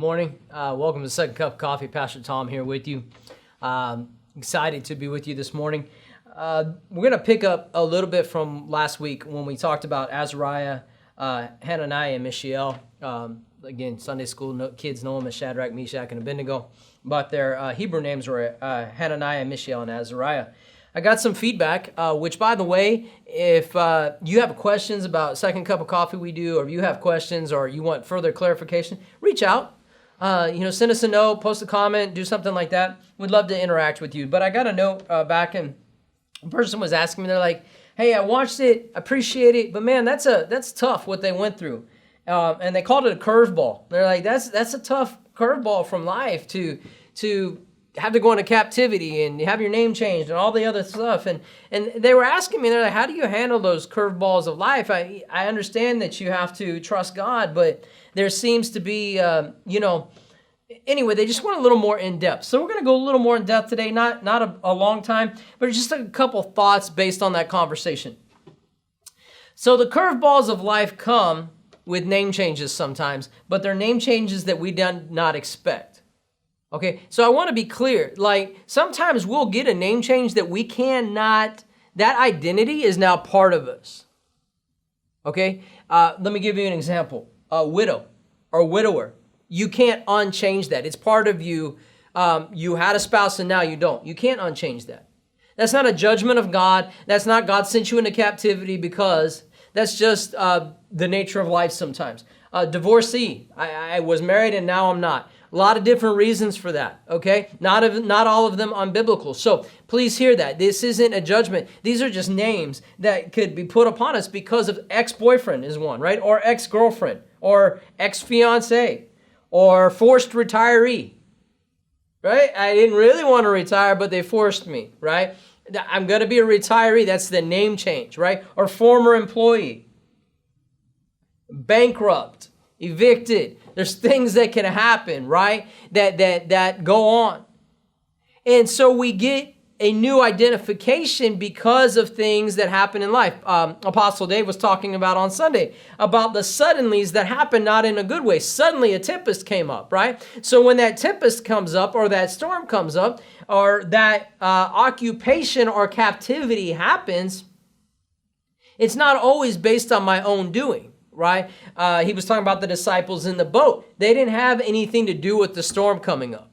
morning. Welcome to Second Cup of Coffee. Pastor Tom here with you. Excited to be with you this morning. We're going to pick up a little bit from last week when we talked about Azariah, Hananiah, and Mishael. Again, Sunday school kids know them as Shadrach, Meshach, and Abednego, but their Hebrew names were Hananiah, Mishael, and Azariah. I got some feedback, which, by the way, if you have questions about Second Cup of Coffee we do, or if you have questions or you want further clarification, reach out. Send us a note, post a comment, do something like that. We'd love to interact with you. But I got a note back, and a person was asking me, they're like, hey, I watched it, appreciate it, but man, that's tough what they went through. And they called it a curveball. They're like, that's a tough curveball from life to have to go into captivity and have your name changed and all the other stuff. And they were asking me, they're like, how do you handle those curveballs of life? I understand that you have to trust God, but there seems to be, anyway, they just want a little more in depth. So we're going to go a little more in depth today, not a long time, but just a couple thoughts based on that conversation. So the curveballs of life come with name changes sometimes, but they're name changes that we did not expect. Okay, so I want to be clear, like sometimes we'll get a name change that we cannot, that identity is now part of us. Okay, let me give you an example. A widow or widower, you can't unchange that. It's part of you. You had a spouse and now you don't. You can't unchange that. That's not a judgment of God. That's not God sent you into captivity because that's just the nature of life sometimes. Divorcee, I was married and now I'm not. A lot of different reasons for that, okay? Not all of them unbiblical. So please hear that. This isn't a judgment. These are just names that could be put upon us because of ex-boyfriend is one, right? Or ex-girlfriend, or ex-fiance, or forced retiree, right? I didn't really want to retire, but they forced me, right? I'm going to be a retiree. That's the name change, right? Or former employee, bankrupt, evicted. There's things that can happen, right? That go on. And so we get a new identification because of things that happen in life. Apostle Dave was talking about on Sunday about the suddenlies that happen not in a good way. Suddenly a tempest came up, right? So when that tempest comes up or that storm comes up or that occupation or captivity happens, it's not always based on my own doing. Right? He was talking about the disciples in the boat. They didn't have anything to do with the storm coming up.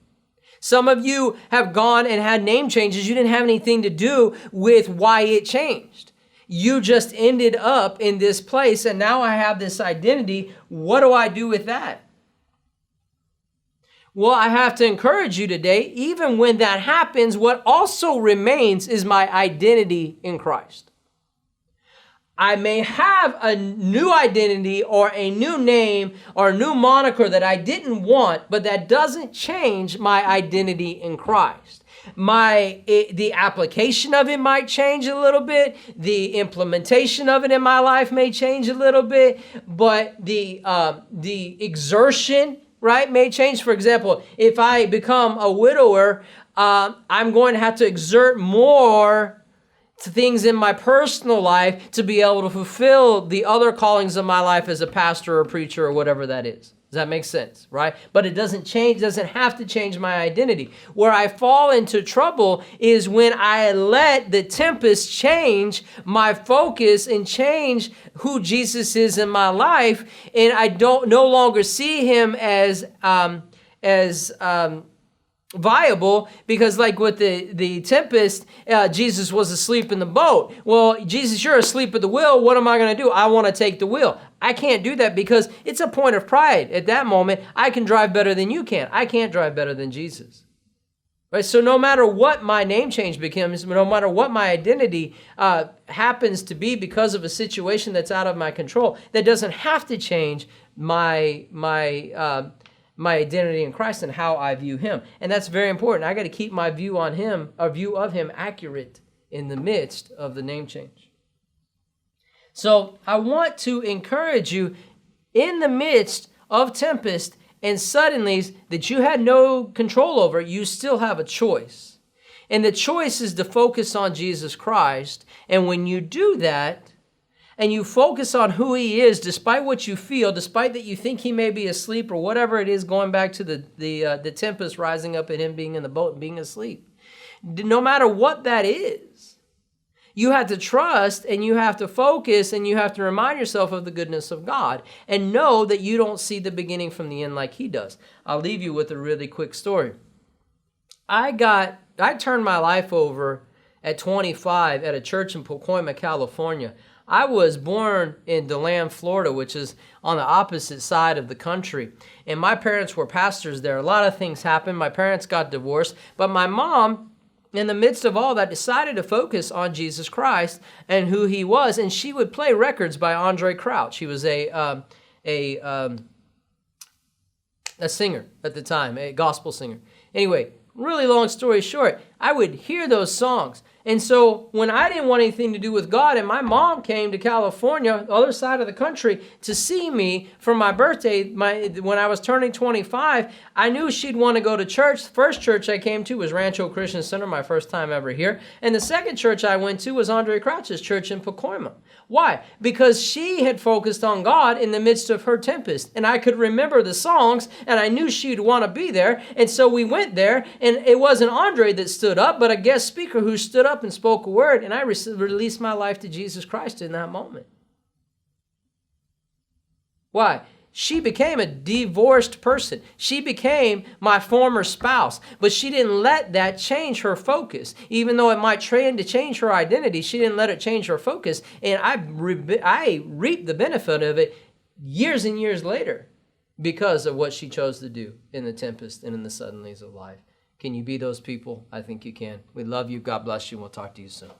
Some of you have gone and had name changes. You didn't have anything to do with why it changed. You just ended up in this place and now I have this identity. What do I do with that? Well, I have to encourage you today, even when that happens, what also remains is my identity in Christ. I may have a new identity or a new name or a new moniker that I didn't want, but that doesn't change my identity in Christ. The application of it might change a little bit. The implementation of it in my life may change a little bit, but the exertion, right, may change. For example, if I become a widower, I'm going to have to exert more to things in my personal life to be able to fulfill the other callings of my life as a pastor or preacher or whatever that is. Does that make sense, right? But it doesn't have to change my identity. Where I fall into trouble is when I let the tempest change my focus and change who Jesus is in my life, and I no longer see him as viable, because like with the tempest, Jesus was asleep in the boat. Well, Jesus, you're asleep at the wheel. What am I going to do? I want to take the wheel. I can't do that because it's a point of pride. At that moment, I can drive better than you can. I can't drive better than Jesus. Right? So no matter what my name change becomes, no matter what my identity happens to be because of a situation that's out of my control, that doesn't have to change my identity in Christ and how I view him. And that's very important. I got to keep my view of him accurate in the midst of the name change. So I want to encourage you in the midst of tempest and suddenlies that you had no control over, you still have a choice. And the choice is to focus on Jesus Christ. And when you do that, and you focus on who he is, despite what you feel, despite that you think he may be asleep or whatever it is, going back to the tempest rising up and him being in the boat and being asleep. No matter what that is, you have to trust and you have to focus and you have to remind yourself of the goodness of God and know that you don't see the beginning from the end like he does. I'll leave you with a really quick story. I turned my life over at 25 at a church in Pacoima, California. I was born in DeLand, Florida, which is on the opposite side of the country. And my parents were pastors there. A lot of things happened. My parents got divorced. But my mom, in the midst of all that, decided to focus on Jesus Christ and who he was. And she would play records by Andre Crouch. He was a singer at the time, a gospel singer. Anyway, really long story short, I would hear those songs. And so when I didn't want anything to do with God, and my mom came to California, the other side of the country, to see me for my birthday, when I was turning 25, I knew she'd want to go to church. The first church I came to was Rancho Christian Center, my first time ever here. And the second church I went to was Andre Crouch's church in Pacoima. Why? Because she had focused on God in the midst of her tempest. And I could remember the songs, and I knew she'd want to be there. And so we went there, and it wasn't Andre that stood up, but a guest speaker who stood up and spoke a word, and I released my life to Jesus Christ in that moment. Why? She became a divorced person. She became my former spouse, but she didn't let that change her focus. Even though it might try to change her identity, she didn't let it change her focus, and I reaped the benefit of it years and years later because of what she chose to do in the tempest and in the suddenlies of life. Can you be those people? I think you can. We love you. God bless you. We'll talk to you soon.